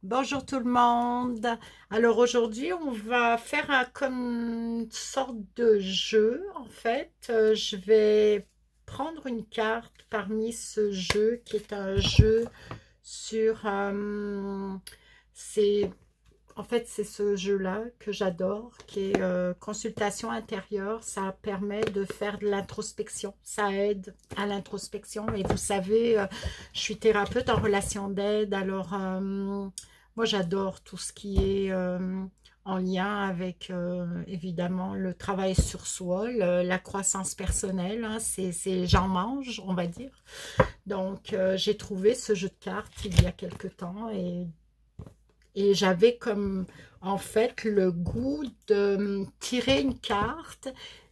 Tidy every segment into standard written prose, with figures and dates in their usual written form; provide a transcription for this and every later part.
Bonjour tout le monde. Alors aujourd'hui, on va faire comme une sorte de jeu. En fait, je vais prendre une carte parmi ce jeu qui est un jeu sur... c'est En fait, c'est ce jeu-là que j'adore, qui est consultation intérieure. Ça permet de faire de l'introspection. Ça aide à l'introspection. Et vous savez, je suis thérapeute en relation d'aide. Alors, moi, j'adore tout ce qui est en lien avec, évidemment, le travail sur soi, la croissance personnelle. Hein. J'en mange, on va dire. Donc, j'ai trouvé ce jeu de cartes il y a quelque temps et j'avais comme en fait le goût de tirer une carte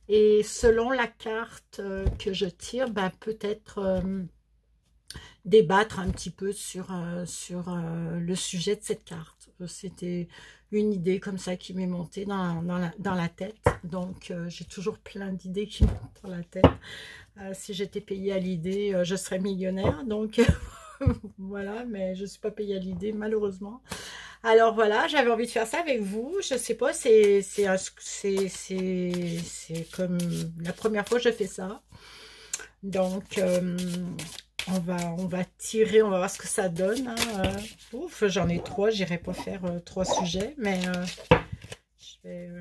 et selon la carte que je tire, ben, peut-être débattre un petit peu sur le sujet de cette carte. C'était une idée comme ça qui m'est montée dans la tête. Donc j'ai toujours plein d'idées qui me montent dans la tête. Si j'étais payée à l'idée, je serais millionnaire. Donc voilà, mais je ne suis pas payée à l'idée malheureusement. Alors voilà, j'avais envie de faire ça avec vous. Je sais pas, c'est comme la première fois que je fais ça. Donc on va tirer, on va voir ce que ça donne. Hein. Ouf, j'en ai trois, j'irai pas faire trois sujets, mais je vais,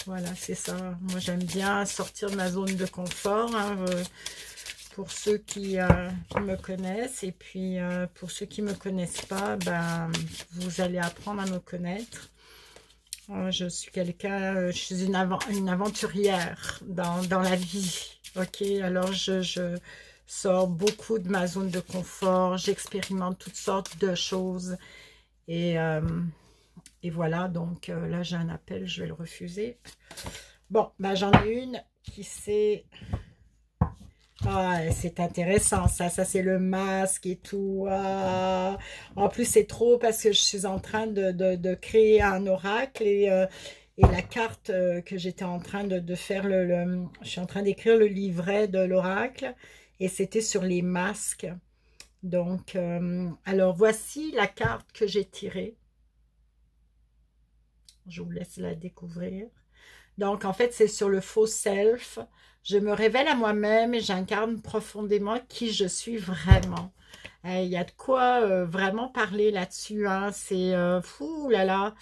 voilà, c'est ça. Moi j'aime bien sortir de ma zone de confort. Hein, pour ceux qui me connaissent et puis pour ceux qui ne me connaissent pas, ben, vous allez apprendre à me connaître. Je suis quelqu'un, je suis une aventurière dans la vie. Ok, alors je sors beaucoup de ma zone de confort, j'expérimente toutes sortes de choses et, euh, et voilà, donc là j'ai un appel, je vais le refuser. Bon, ben, j'en ai une qui s'est... Ah, c'est intéressant, ça c'est le masque et tout. Ah. En plus, c'est trop parce que je suis en train de créer un oracle et la carte que j'étais en train de faire, je suis en train d'écrire le livret de l'oracle et c'était sur les masques. Donc, alors voici la carte que j'ai tirée. Je vous laisse la découvrir. Donc, en fait, c'est sur le faux self. Je me révèle à moi-même et j'incarne profondément qui je suis vraiment. Il y a de quoi vraiment parler là-dessus. Hein. C'est fou là là.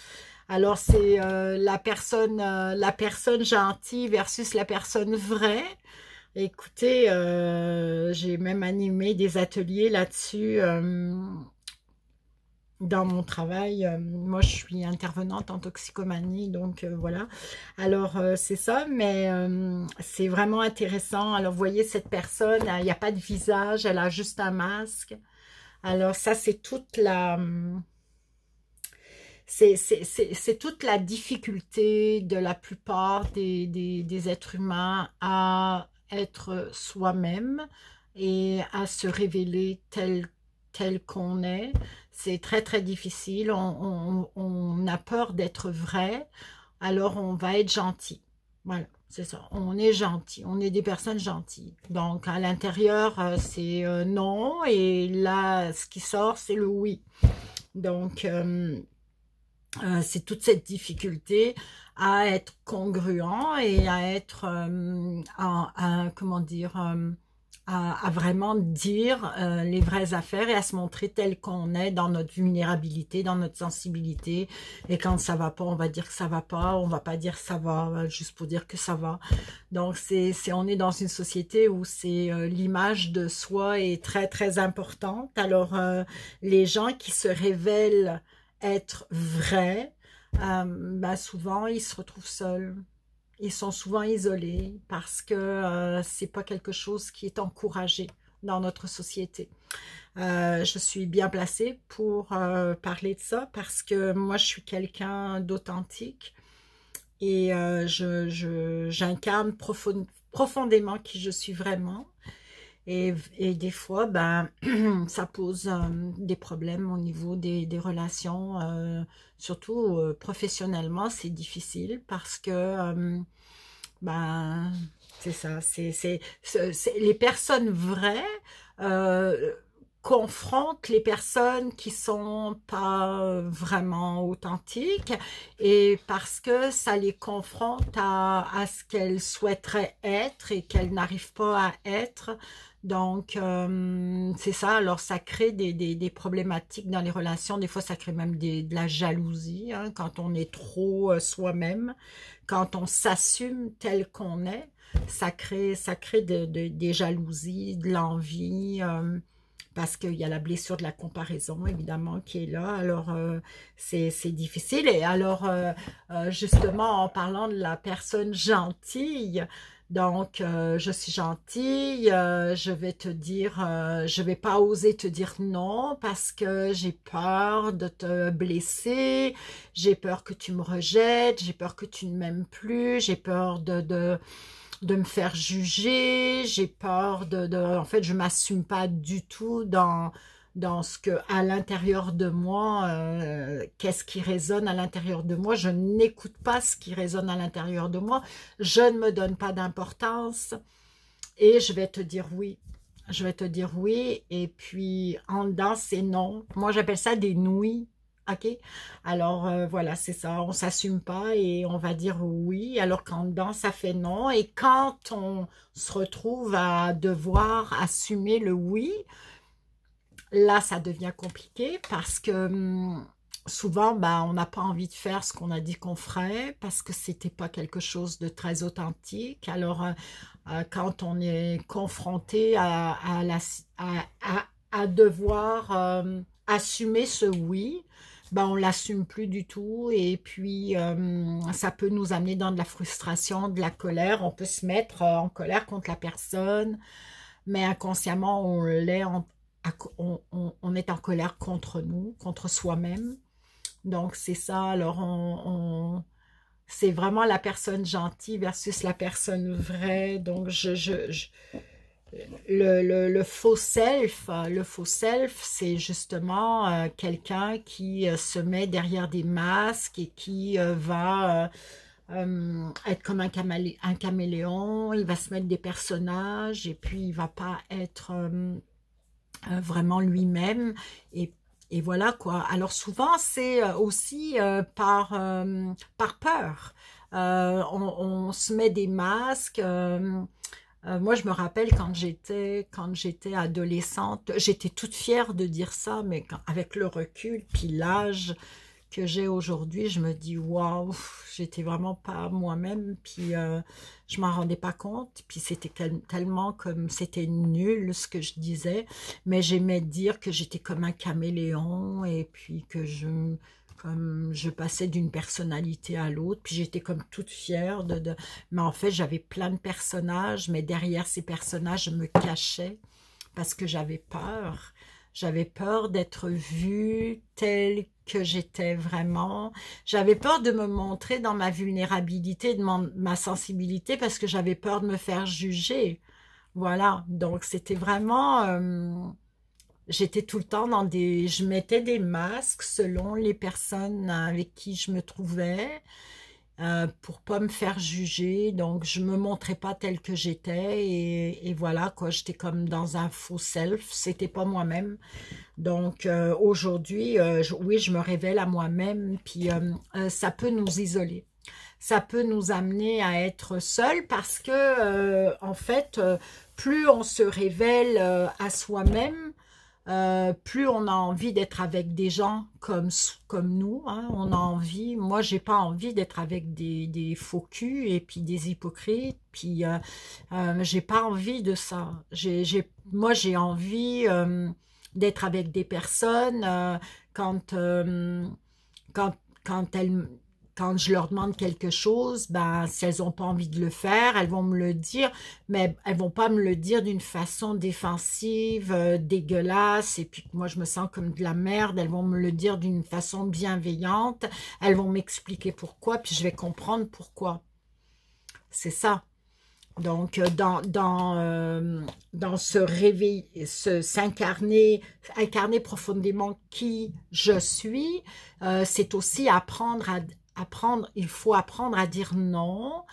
Alors, c'est la personne gentille versus la personne vraie. Écoutez, j'ai même animé des ateliers là-dessus. Dans mon travail, moi je suis intervenante en toxicomanie, donc voilà. Alors c'est ça, mais c'est vraiment intéressant. Alors vous voyez cette personne, il n'y a pas de visage, elle a juste un masque. Alors ça c'est toute la... c'est toute la difficulté de la plupart des êtres humains à être soi-même et à se révéler tel qu'on est. C'est très très difficile. On a peur d'être vrai, alors on va être gentil. Voilà, c'est ça. On est gentil, on est des personnes gentilles. Donc à l'intérieur, c'est non, et là, ce qui sort, c'est le oui. Donc, c'est toute cette difficulté à être congruent et à être, comment dire, à vraiment dire les vraies affaires et à se montrer tel qu'on est dans notre vulnérabilité, dans notre sensibilité. Et quand ça va pas, on va dire que ça va pas, on va pas dire ça va juste pour dire que ça va. Donc on est dans une société où c'est l'image de soi est très très importante. Alors les gens qui se révèlent être vrais, ben souvent ils se retrouvent seuls. Ils sont souvent isolés parce que c'est pas quelque chose qui est encouragé dans notre société. Je suis bien placée pour parler de ça parce que moi je suis quelqu'un d'authentique et j'incarne profondément qui je suis vraiment. Et des fois, ben, ça pose des problèmes au niveau des relations, surtout professionnellement, c'est difficile parce que, ben, c'est ça, les personnes vraies euh, confronte les personnes qui sont pas vraiment authentiques, et parce que ça les confronte à ce qu'elles souhaiteraient être et qu'elles n'arrivent pas à être. Donc, c'est ça. Alors, ça crée des problématiques dans les relations. Des fois, ça crée même de la jalousie, hein, quand on est trop soi-même, quand on s'assume tel qu'on est. Ça crée des jalousies, de l'envie, parce qu'il y a la blessure de la comparaison, évidemment, qui est là. Alors, c'est difficile. Et alors, justement, en parlant de la personne gentille, donc, je suis gentille, je vais te dire, je vais pas oser te dire non parce que j'ai peur de te blesser, j'ai peur que tu me rejettes, j'ai peur que tu ne m'aimes plus, j'ai peur de me faire juger, j'ai peur en fait, je m'assume pas du tout dans ce que, à l'intérieur de moi, qu'est-ce qui résonne à l'intérieur de moi. Je n'écoute pas ce qui résonne à l'intérieur de moi, je ne me donne pas d'importance, et je vais te dire oui. Je vais te dire oui, et puis en dedans, c'est non. Moi, j'appelle ça des nouilles. OK? Alors, voilà, c'est ça. On s'assume pas et on va dire oui, alors qu'en dedans, ça fait non. Et quand on se retrouve à devoir assumer le oui, là, ça devient compliqué parce que souvent, ben, on n'a pas envie de faire ce qu'on a dit qu'on ferait parce que c'était pas quelque chose de très authentique. Alors, quand on est confronté à devoir assumer ce oui, ben, on l'assume plus du tout, et puis ça peut nous amener dans de la frustration, de la colère. On peut se mettre en colère contre la personne, mais inconsciemment, on est en colère contre nous, contre soi-même. Donc, c'est ça. Alors, c'est vraiment la personne gentille versus la personne vraie. Donc, le faux self, c'est justement quelqu'un qui se met derrière des masques et qui va être comme un caméléon. Il va se mettre des personnages et puis il va pas être vraiment lui-même, et voilà quoi. Alors souvent c'est aussi par peur. On se met des masques. Moi je me rappelle quand j'étais adolescente, j'étais toute fière de dire ça, mais avec le recul puis l'âge que j'ai aujourd'hui, je me dis waouh, j'étais vraiment pas moi-même, puis je m'en rendais pas compte, puis c'était tellement comme c'était nul ce que je disais, mais j'aimais dire que j'étais comme un caméléon, et puis que comme je passais d'une personnalité à l'autre, puis j'étais comme toute fière mais en fait j'avais plein de personnages, mais derrière ces personnages je me cachais parce que j'avais peur. J'avais peur d'être vue telle que j'étais vraiment. J'avais peur de me montrer dans ma vulnérabilité, de ma sensibilité, parce que j'avais peur de me faire juger. Voilà, donc c'était vraiment... j'étais tout le temps dans je mettais des masques selon les personnes avec qui je me trouvais, pour pas me faire juger. Donc je me montrais pas telle que j'étais, et voilà quoi, j'étais comme dans un faux self, c'était pas moi-même. Donc aujourd'hui, oui, je me révèle à moi-même, puis ça peut nous isoler, ça peut nous amener à être seuls, parce que en fait, plus on se révèle à soi-même, plus on a envie d'être avec des gens comme nous, hein. On a envie, moi j'ai pas envie d'être avec des faux culs et puis des hypocrites, puis j'ai pas envie de ça. Moi j'ai envie d'être avec des personnes quand, quand elles quand je leur demande quelque chose, ben, si elles n'ont pas envie de le faire, elles vont me le dire, mais elles vont pas me le dire d'une façon défensive, dégueulasse, et puis moi je me sens comme de la merde. Elles vont me le dire d'une façon bienveillante, elles vont m'expliquer pourquoi, puis je vais comprendre pourquoi. C'est ça. Donc, dans ce réveil, incarner profondément qui je suis, c'est aussi apprendre il faut apprendre à dire non.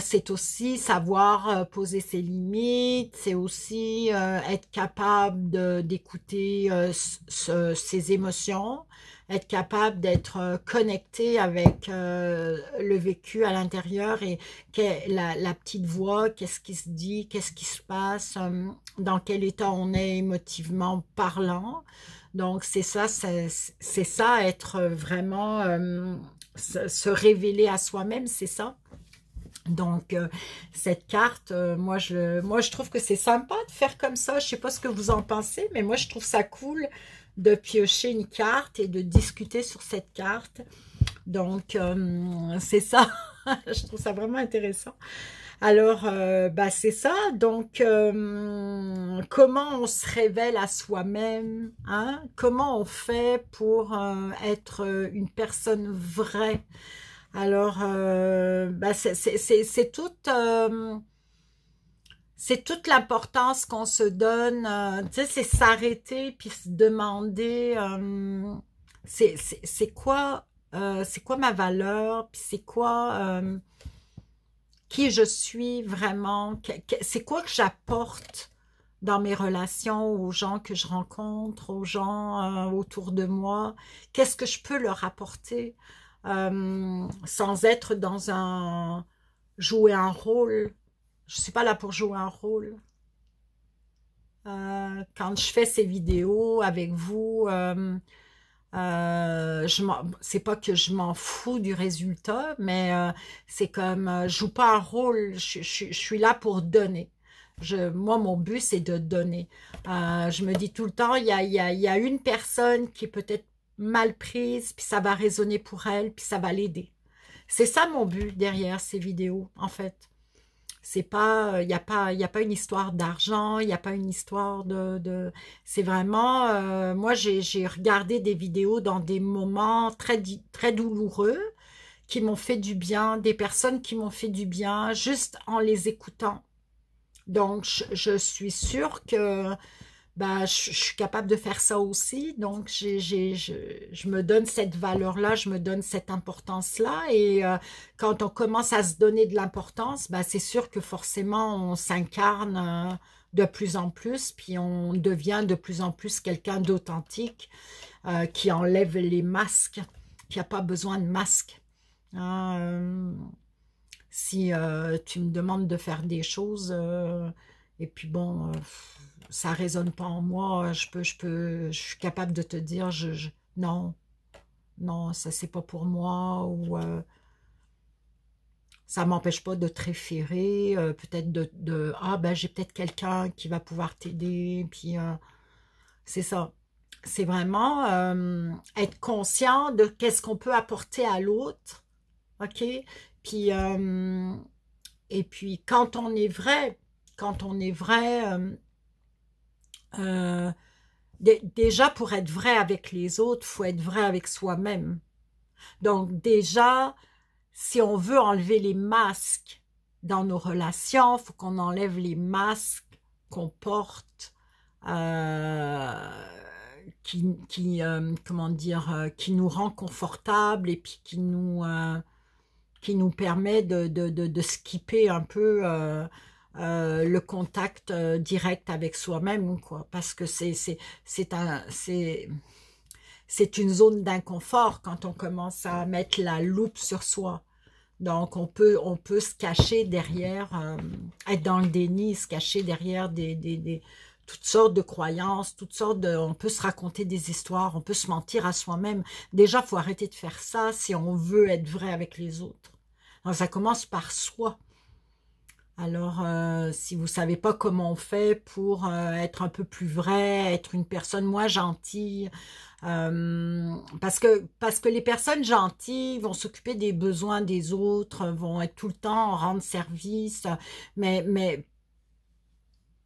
C'est aussi savoir poser ses limites. C'est aussi être capable d'écouter ses émotions, être capable d'être connecté avec le vécu à l'intérieur et la petite voix, qu'est-ce qui se dit, qu'est-ce qui se passe, dans quel état on est émotivement parlant. Donc c'est ça, c'est ça, être vraiment, se révéler à soi-même, c'est ça. Donc cette carte, moi je trouve que c'est sympa de faire comme ça. Je sais pas ce que vous en pensez, mais moi je trouve ça cool de piocher une carte et de discuter sur cette carte. Donc c'est ça. Je trouve ça vraiment intéressant. Alors, bah c'est ça. Donc, comment on se révèle à soi-même, hein? Comment on fait pour être une personne vraie? Alors, bah c'est toute l'importance qu'on se donne. Tu sais, c'est s'arrêter puis se demander, c'est quoi ma valeur? Puis c'est quoi qui je suis vraiment, c'est quoi que j'apporte dans mes relations aux gens que je rencontre, aux gens autour de moi, qu'est-ce que je peux leur apporter sans être dans jouer un rôle. Je ne suis pas là pour jouer un rôle. Quand je fais ces vidéos avec vous, c'est pas que je m'en fous du résultat, mais c'est comme je joue pas un rôle, je suis là pour donner. Moi, mon but, c'est de donner. Je me dis tout le temps, il y a une personne qui est peut-être mal prise, puis ça va résonner pour elle, puis ça va l'aider. C'est ça mon but derrière ces vidéos, en fait. C'est pas, il y a pas une histoire d'argent, il n'y a pas une histoire c'est vraiment, moi j'ai regardé des vidéos dans des moments très douloureux qui m'ont fait du bien, des personnes qui m'ont fait du bien juste en les écoutant. Donc je suis sûre que bah, je suis capable de faire ça aussi. Donc, je me donne cette valeur-là, je me donne cette importance-là. Et quand on commence à se donner de l'importance, bah, c'est sûr que forcément, on s'incarne de plus en plus, puis on devient de plus en plus quelqu'un d'authentique qui enlève les masques, qui n'a pas besoin de masque. Hein, si tu me demandes de faire des choses, et puis bon... ça résonne pas en moi, je suis capable de te dire, non, non, ça c'est pas pour moi, ou ça m'empêche pas de te référer, peut-être ah ben j'ai peut-être quelqu'un qui va pouvoir t'aider, puis c'est ça. C'est vraiment être conscient de qu'est-ce qu'on peut apporter à l'autre, ok? Puis, et puis quand on est vrai, euh, déjà, pour être vrai avec les autres, il faut être vrai avec soi-même. Donc, déjà, si on veut enlever les masques dans nos relations, il faut qu'on enlève les masques qu'on porte, comment dire, qui nous rend confortables et puis qui nous permet de skipper un peu le contact direct avec soi-même, quoi, parce que c'est une zone d'inconfort quand on commence à mettre la loupe sur soi. Donc on peut se cacher derrière, être dans le déni, se cacher derrière toutes sortes de croyances, on peut se raconter des histoires, on peut se mentir à soi-même. Déjà, il faut arrêter de faire ça si on veut être vrai avec les autres. Donc, ça commence par soi. Alors, si vous ne savez pas comment on fait pour être un peu plus vrai, être une personne moins gentille, parce que les personnes gentilles vont s'occuper des besoins des autres, vont être tout le temps en rendre service, mais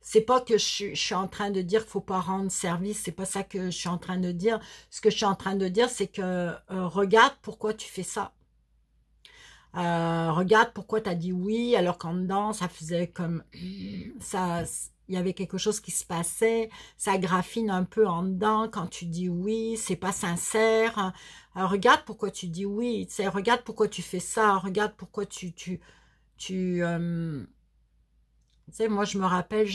c'est pas que je suis en train de dire qu'il faut pas rendre service, c'est pas ça que je suis en train de dire. Ce que je suis en train de dire, c'est que regarde pourquoi tu fais ça. Regarde pourquoi tu as dit oui, alors qu'en dedans, ça faisait comme... ça, il y avait quelque chose qui se passait, ça graffine un peu en dedans quand tu dis oui, c'est pas sincère. Regarde pourquoi tu dis oui, tu sais, regarde pourquoi tu fais ça, regarde pourquoi tu, tu sais, moi je me rappelle,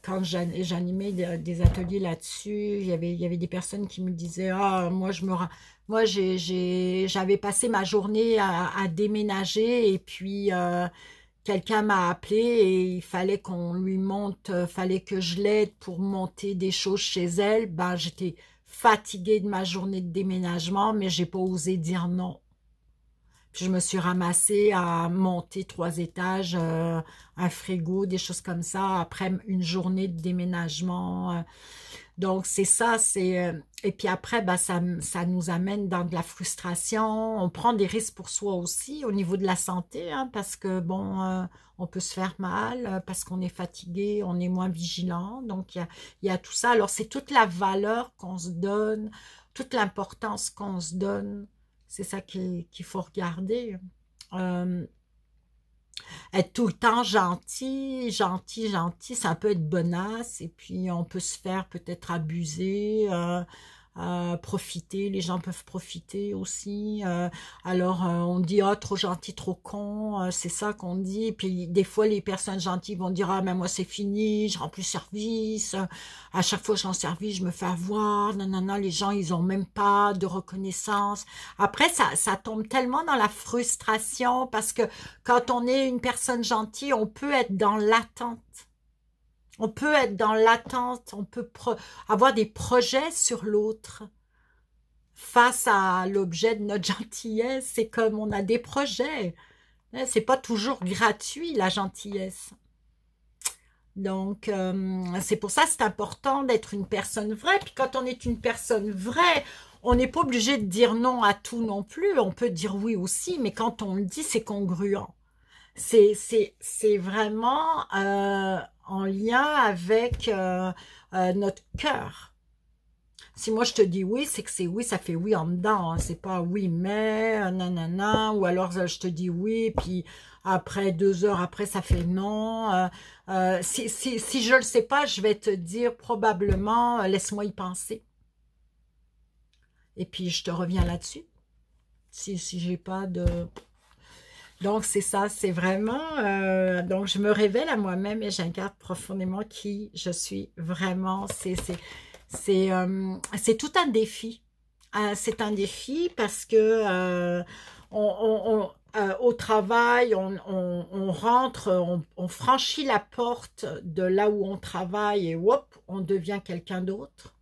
quand j'animais des ateliers là-dessus, il y avait des personnes qui me disaient, ah, moi j'avais passé ma journée à déménager et puis quelqu'un m'a appelé et il fallait qu'on lui monte, fallait que je l'aide pour monter des choses chez elle. Ben, j'étais fatiguée de ma journée de déménagement, mais j'ai pas osé dire non. Puis je me suis ramassée à monter 3 étages, un frigo, des choses comme ça, après une journée de déménagement. Donc, c'est ça, et puis après, bah, ça nous amène dans de la frustration. On prend des risques pour soi aussi au niveau de la santé, hein, parce que, bon, on peut se faire mal, parce qu'on est fatigué, on est moins vigilant. Donc, il y a tout ça. Alors, c'est toute la valeur qu'on se donne, toute l'importance qu'on se donne. C'est ça qu'il faut regarder. Euh, Être tout le temps gentil, gentil, gentil, ça peut être bonasse et puis on peut se faire peut-être abuser, profiter, les gens peuvent profiter aussi. Alors on dit ah trop gentil, trop con, c'est ça qu'on dit. Et puis des fois les personnes gentilles vont dire ah mais moi c'est fini, je rends plus service. À chaque fois que je rends service, je me fais avoir. Non non non, les gens ils ont même pas de reconnaissance. Après ça tombe tellement dans la frustration parce que quand on est une personne gentille, on peut être dans l'attente. On peut être dans l'attente, on peut avoir des projets sur l'autre. Face à l'objet de notre gentillesse, c'est comme on a des projets. C'est pas toujours gratuit, la gentillesse. Donc, c'est pour ça que c'est important d'être une personne vraie. Puis quand on est une personne vraie, on n'est pas obligé de dire non à tout non plus. On peut dire oui aussi, mais quand on le dit, c'est congruent. C'est vraiment en lien avec notre cœur. Si moi je te dis oui, c'est que c'est oui, ça fait oui en dedans. Hein. C'est pas oui mais, nanana, ou alors je te dis oui, puis après 2 heures après ça fait non. Si je le sais pas, je vais te dire probablement, laisse-moi y penser. Et puis je te reviens là-dessus. Si j'ai pas de... Donc, c'est ça, c'est vraiment... donc, je me révèle à moi-même et j'incarne profondément qui je suis vraiment. C'est tout un défi. C'est un défi parce que au travail, on rentre, on franchit la porte de là où on travaille et hop, on devient quelqu'un d'autre.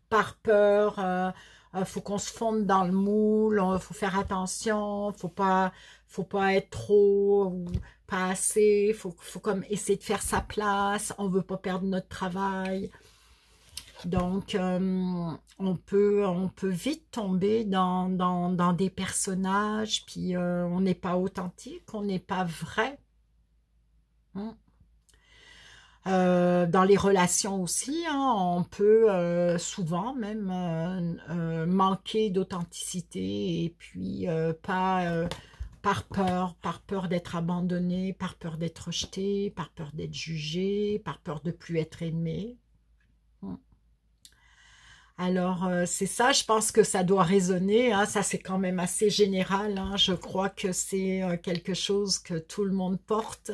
Par peur, faut qu'on se fonde dans le moule, faut faire attention, faut pas être trop ou pas assez, faut comme essayer de faire sa place, on veut pas perdre notre travail. Donc, on peut vite tomber dans des personnages, puis on n'est pas authentique, on n'est pas vrai. Hein. Dans les relations aussi, hein, on peut souvent même manquer d'authenticité et puis par peur d'être abandonné, par peur d'être rejeté, par peur d'être jugé, par peur de plus être aimé. Hmm. Alors, c'est ça, je pense que ça doit résonner, hein, ça c'est quand même assez général, hein, je crois que c'est quelque chose que tout le monde porte.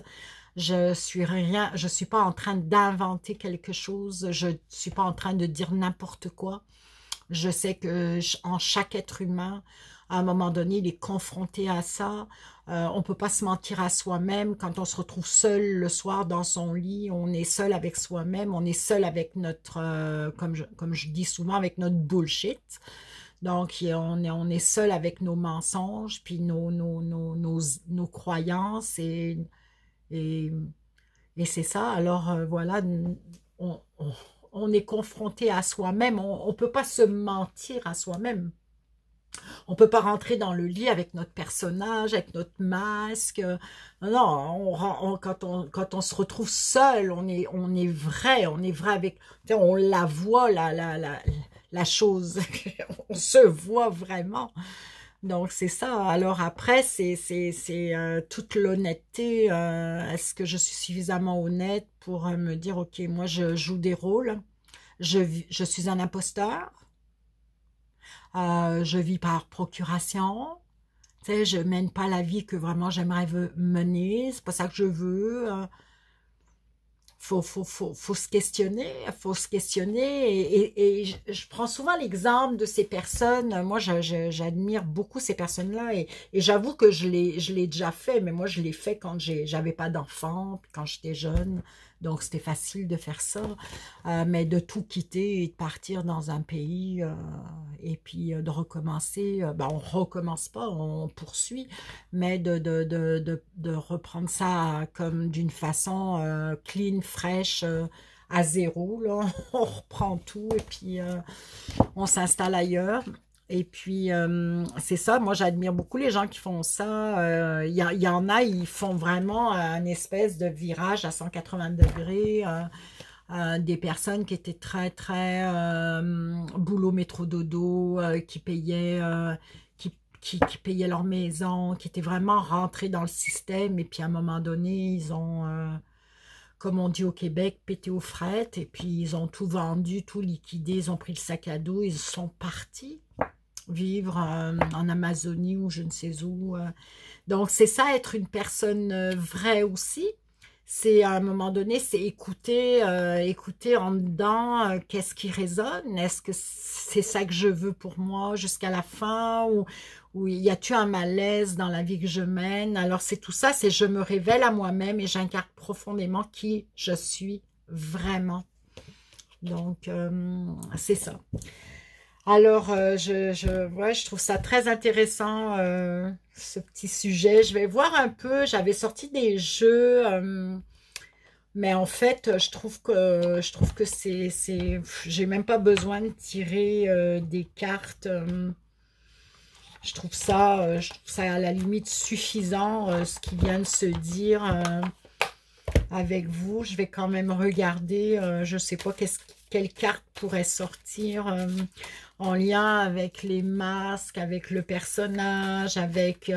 Je suis pas en train d'inventer quelque chose, je suis pas en train de dire n'importe quoi. Je sais que en chaque être humain, à un moment donné, il est confronté à ça. On peut pas se mentir à soi-même. Quand on se retrouve seul le soir dans son lit, on est seul avec soi-même, on est seul avec notre, comme je dis souvent, avec notre bullshit. Donc, on est seul avec nos mensonges, puis nos croyances et, et c'est ça. Alors, voilà, on, on- on est confronté à soi-même. On ne peut pas se mentir à soi-même. On ne peut pas rentrer dans le lit avec notre personnage, avec notre masque. Non, quand on se retrouve seul, on est vrai avec, tu sais, on la voit, la chose, on se voit vraiment. Donc, c'est ça. Alors après, toute l'honnêteté. Est-ce que je suis suffisamment honnête pour me dire, OK, moi, je joue des rôles. Je suis un imposteur. Je vis par procuration. Tu sais, je mène pas la vie que vraiment j'aimerais mener. C'est pas ça que je veux. Faut se questionner, et je prends souvent l'exemple de ces personnes. Moi, j'admire beaucoup ces personnes-là, et j'avoue que je l'ai déjà fait, mais moi, je l'ai fait quand j'avais pas d'enfant, puis quand j'étais jeune, donc c'était facile de faire ça, mais de tout quitter et de partir dans un pays, et puis de recommencer, ben, on recommence pas, on poursuit, mais de reprendre ça comme d'une façon clean, fraîche, à zéro, là. On reprend tout et puis on s'installe ailleurs. Et puis, c'est ça, moi j'admire beaucoup les gens qui font ça. Y en a, ils font vraiment un espèce de virage à 180 degrés. Des personnes qui étaient très, très boulot, métro, dodo, qui payaient... qui payaient leur maison, qui étaient vraiment rentrés dans le système, et puis à un moment donné, ils ont, comme on dit au Québec, pété aux frettes, et puis ils ont tout vendu, tout liquidé, ils ont pris le sac à dos, ils sont partis vivre en Amazonie ou je ne sais où. Donc c'est ça, être une personne vraie aussi. C'est à un moment donné, c'est écouter en dedans, qu'est-ce qui résonne. Est-ce que c'est ça que je veux pour moi jusqu'à la fin, ou y a-t-il un malaise dans la vie que je mène? Alors c'est tout ça, c'est je me révèle à moi-même et j'incarne profondément qui je suis vraiment. Donc c'est ça. Alors, ouais, je trouve ça très intéressant, ce petit sujet. Je vais voir un peu, j'avais sorti des jeux, mais en fait, je trouve que j'ai même pas besoin de tirer des cartes. Je trouve ça à la limite suffisant, ce qui vient de se dire avec vous. Je vais quand même regarder, je sais pas quelle carte pourrait sortir en lien avec les masques, avec le personnage, avec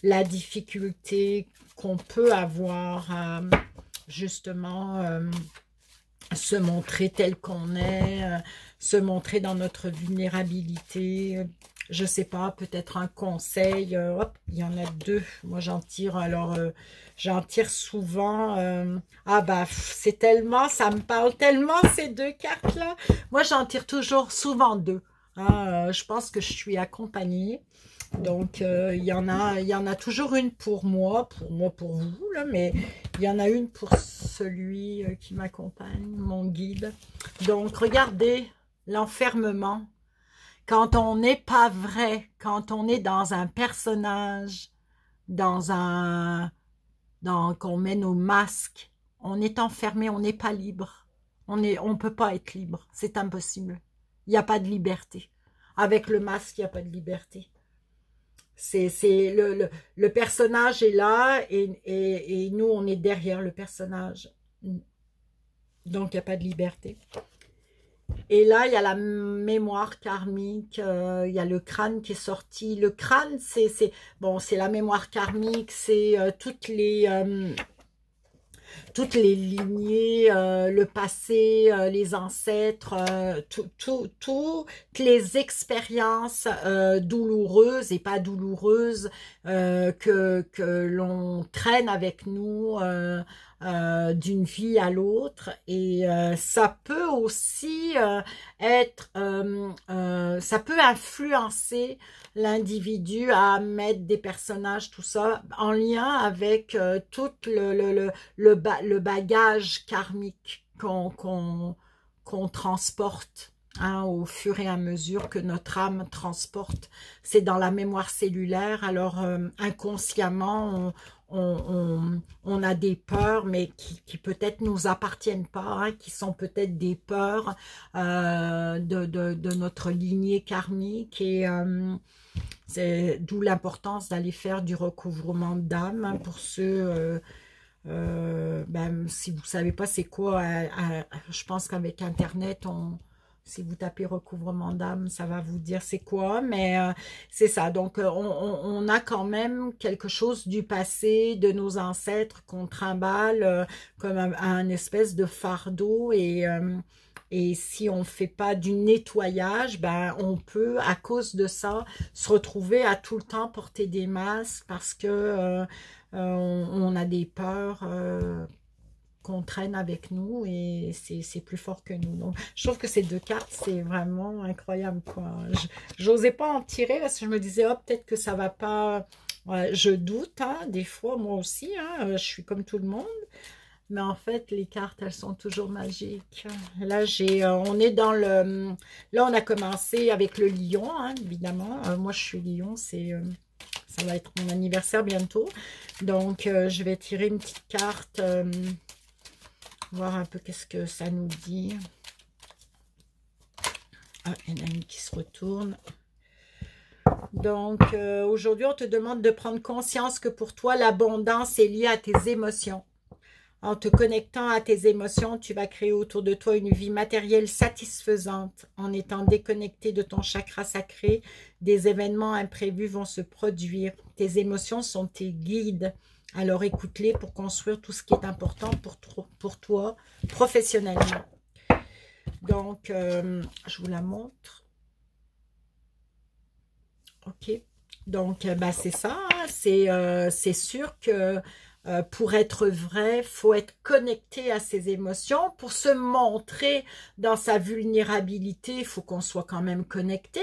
la difficulté qu'on peut avoir à justement se montrer tel qu'on est, se montrer dans notre vulnérabilité. Je sais pas, peut-être un conseil. Hop, il y en a deux. Moi, j'en tire. Alors, j'en tire souvent. Ah bah, c'est tellement, ça me parle tellement ces deux cartes-là. Moi, j'en tire toujours souvent deux. Hein, je pense que je suis accompagnée. Donc, il y en a toujours une pour moi, pour vous, là, mais il y en a une pour celui qui m'accompagne, mon guide. Donc, regardez l'enfermement. Quand on n'est pas vrai, quand on est dans un personnage, qu'on met nos masques, on est enfermé, on n'est pas libre. On peut pas être libre, c'est impossible. Il n'y a pas de liberté. Avec le masque, il n'y a pas de liberté. Le personnage est là et nous, on est derrière le personnage. Donc, il n'y a pas de liberté. Et là, il y a la mémoire karmique, il y a le crâne qui est sorti. Le crâne, c'est la mémoire karmique, c'est toutes les lignées, le passé, les ancêtres, toutes les expériences douloureuses et pas douloureuses que l'on traîne avec nous d'une vie à l'autre. Et ça peut aussi ça peut influencer l'individu à mettre des personnages, tout ça, en lien avec tout le bagage karmique qu'on transporte, hein, au fur et à mesure que notre âme transporte. C'est dans la mémoire cellulaire. Alors, inconsciemment, on a des peurs, mais qui peut-être nous appartiennent pas, hein, qui sont peut-être des peurs de notre lignée karmique. Et c'est d'où l'importance d'aller faire du recouvrement d'âme, hein, pour ceux... ben, si vous savez pas c'est quoi, je pense qu'avec Internet, Si vous tapez recouvrement d'âme, ça va vous dire c'est quoi, mais c'est ça. Donc, on a quand même quelque chose du passé, de nos ancêtres qu'on trimballe comme un espèce de fardeau et si on ne fait pas du nettoyage, ben, on peut, à cause de ça, se retrouver à tout le temps porter des masques parce que on a des peurs qu'on traîne avec nous et c'est plus fort que nous. Donc, je trouve que ces deux cartes, c'est vraiment incroyable, quoi. J'osais pas en tirer parce que je me disais, oh, peut-être que ça va pas... Ouais, je doute, hein, des fois, moi aussi, hein, je suis comme tout le monde. Mais en fait, les cartes, elles sont toujours magiques. Là, on est dans le... Là, on a commencé avec le lion, hein, évidemment. Moi, je suis lion, ça va être mon anniversaire bientôt. Donc, je vais tirer une petite carte, voir un peu qu'est-ce que ça nous dit. Ah, il y en a une qui se retourne. Donc, aujourd'hui, on te demande de prendre conscience que pour toi, l'abondance est liée à tes émotions. En te connectant à tes émotions, tu vas créer autour de toi une vie matérielle satisfaisante. En étant déconnecté de ton chakra sacré, des événements imprévus vont se produire. Tes émotions sont tes guides. Alors écoute-les pour construire tout ce qui est important pour toi professionnellement. Donc, je vous la montre. Ok. Donc, bah, c'est ça. Hein. C'est sûr que pour être vrai, il faut être connecté à ses émotions. Pour se montrer dans sa vulnérabilité, il faut qu'on soit quand même connecté.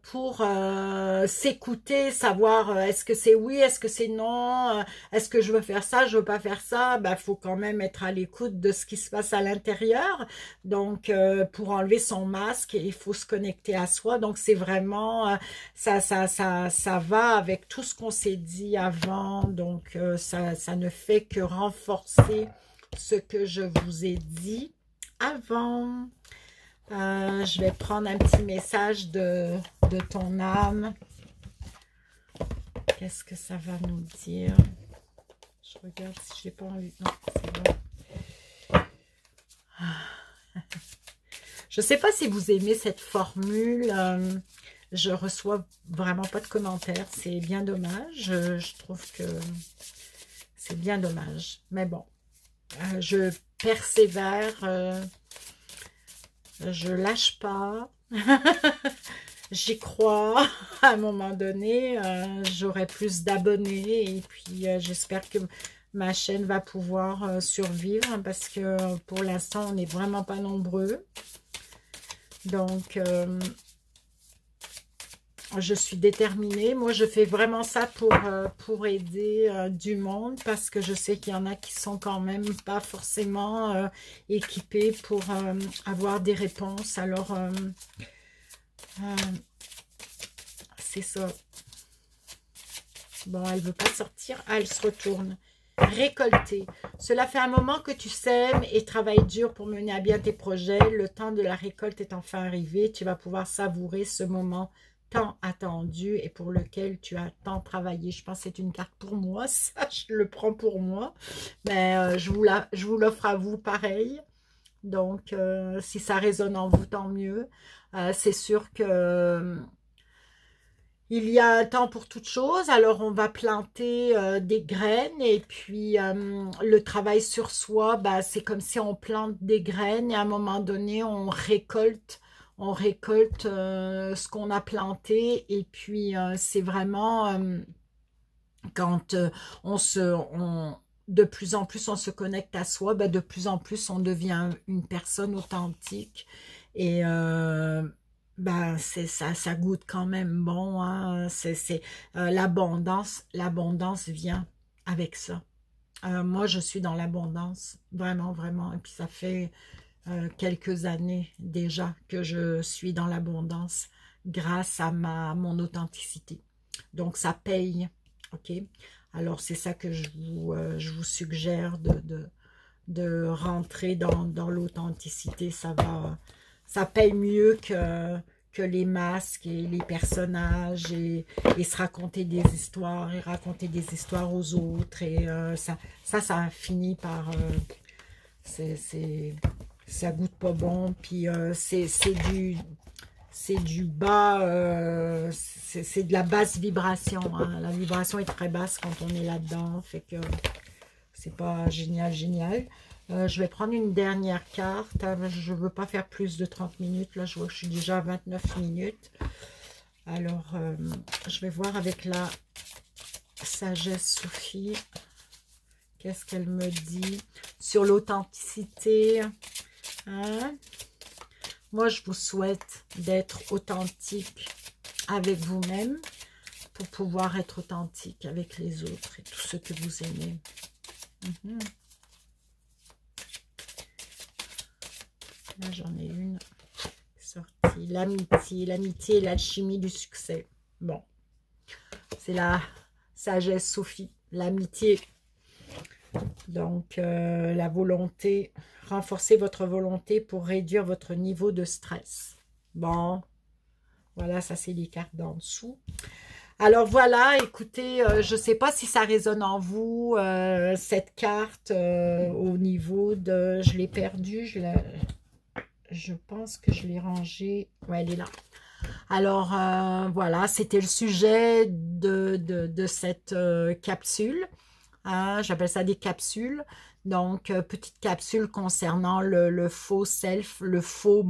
Pour s'écouter, savoir est-ce que c'est oui, est-ce que c'est non, est-ce que je veux faire ça, je veux pas faire ça, il faut quand même être à l'écoute de ce qui se passe à l'intérieur. Donc, pour enlever son masque, il faut se connecter à soi. Donc, c'est vraiment, ça va avec tout ce qu'on s'est dit avant. Donc, ça ne fait que renforcer ce que je vous ai dit avant. Je vais prendre un petit message de ton âme. Qu'est-ce que ça va nous dire? Je regarde si j'ai pas envie. Non, c'est bon. Je ne sais pas si vous aimez cette formule. Je reçois vraiment pas de commentaires. C'est bien dommage. Je trouve que c'est bien dommage. Mais bon, je persévère. Je lâche pas. J'y crois. À un moment donné, j'aurai plus d'abonnés. Et puis, j'espère que ma chaîne va pouvoir survivre. Parce que pour l'instant, on n'est vraiment pas nombreux. Donc... je suis déterminée. Moi, je fais vraiment ça pour aider du monde parce que je sais qu'il y en a qui sont quand même pas forcément équipés pour avoir des réponses. Alors, c'est ça. Bon, elle veut pas sortir. Ah, elle se retourne. Récolter. Cela fait un moment que tu sèmes et travailles dur pour mener à bien tes projets. Le temps de la récolte est enfin arrivé. Tu vas pouvoir savourer ce moment tant attendu et pour lequel tu as tant travaillé. Je pense que c'est une carte pour moi, ça, je le prends pour moi. Mais je vous l'offre à vous pareil. Donc, si ça résonne en vous, tant mieux. C'est sûr que il y a un temps pour toute chose. Alors, on va planter des graines et puis le travail sur soi, c'est comme si on plante des graines et à un moment donné, on récolte ce qu'on a planté et puis c'est vraiment quand de plus en plus on se connecte à soi, de plus en plus on devient une personne authentique et ça goûte quand même bon, hein. L'abondance vient avec ça. Moi je suis dans l'abondance, vraiment, vraiment, et puis ça fait quelques années déjà que je suis dans l'abondance grâce à mon authenticité. Donc, ça paye, ok? Alors, c'est ça que je vous suggère de rentrer dans l'authenticité. Ça paye mieux que les masques et les personnages et se raconter des histoires et raconter des histoires aux autres. Et ça finit par... Ça goûte pas bon, puis c'est du bas, c'est de la basse vibration, hein. La vibration est très basse quand on est là-dedans, fait que c'est pas génial, génial. Je vais prendre une dernière carte, hein. Je veux pas faire plus de 30 minutes, là je vois que je suis déjà à 29 minutes. Alors, je vais voir avec la sagesse Sophie, qu'est-ce qu'elle me dit sur l'authenticité, hein? Moi, je vous souhaite d'être authentique avec vous-même pour pouvoir être authentique avec les autres et tout ce que vous aimez. Là, j'en ai une sortie. L'amitié et l'alchimie du succès. Bon, c'est la sagesse Sophie. L'amitié. Donc, la volonté, renforcer votre volonté pour réduire votre niveau de stress. Bon, voilà, ça c'est les cartes d'en dessous. Alors voilà, écoutez, je ne sais pas si ça résonne en vous, cette carte au niveau de... Je l'ai perdue, je pense que je l'ai rangée. Ouais, elle est là. Alors, voilà, c'était le sujet de cette capsule. Hein, j'appelle ça des capsules. Donc, petite capsule concernant le faux self, le faux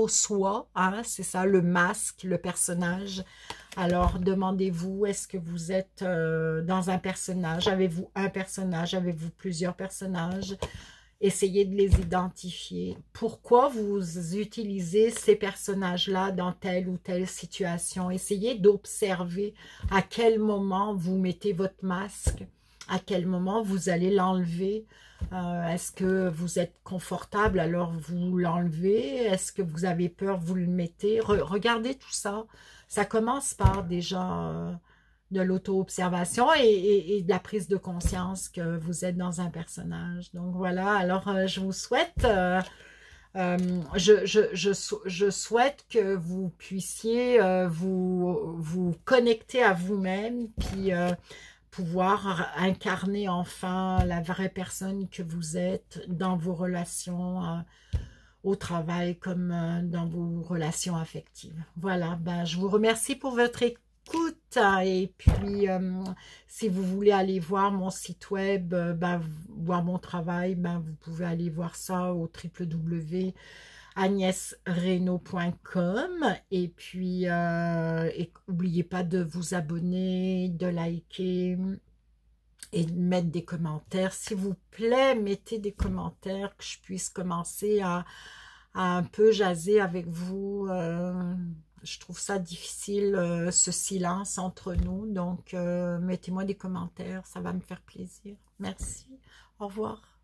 soi. Hein, c'est ça, le masque, le personnage. Alors, demandez-vous, est-ce que vous êtes dans un personnage? Avez-vous un personnage? Avez-vous plusieurs personnages? Essayez de les identifier. Pourquoi vous utilisez ces personnages-là dans telle ou telle situation? Essayez d'observer à quel moment vous mettez votre masque, à quel moment vous allez l'enlever. Est-ce que vous êtes confortable, alors vous l'enlevez? Est-ce que vous avez peur, vous le mettez? Regardez tout ça. Ça commence par déjà de l'auto-observation et de la prise de conscience que vous êtes dans un personnage. Donc voilà, alors je vous souhaite, je souhaite que vous puissiez vous connecter à vous-même, puis pouvoir incarner enfin la vraie personne que vous êtes dans vos relations au travail comme dans vos relations affectives. Voilà, ben, je vous remercie pour votre écoute. Et puis, si vous voulez aller voir mon site web, ben, voir mon travail, ben, vous pouvez aller voir ça au www.agnèsreynaud.com. Et puis, n'oubliez pas de vous abonner, de liker et de mettre des commentaires. S'il vous plaît, mettez des commentaires que je puisse commencer à un peu jaser avec vous. Je trouve ça difficile, ce silence entre nous. Donc, mettez-moi des commentaires, ça va me faire plaisir. Merci. Au revoir.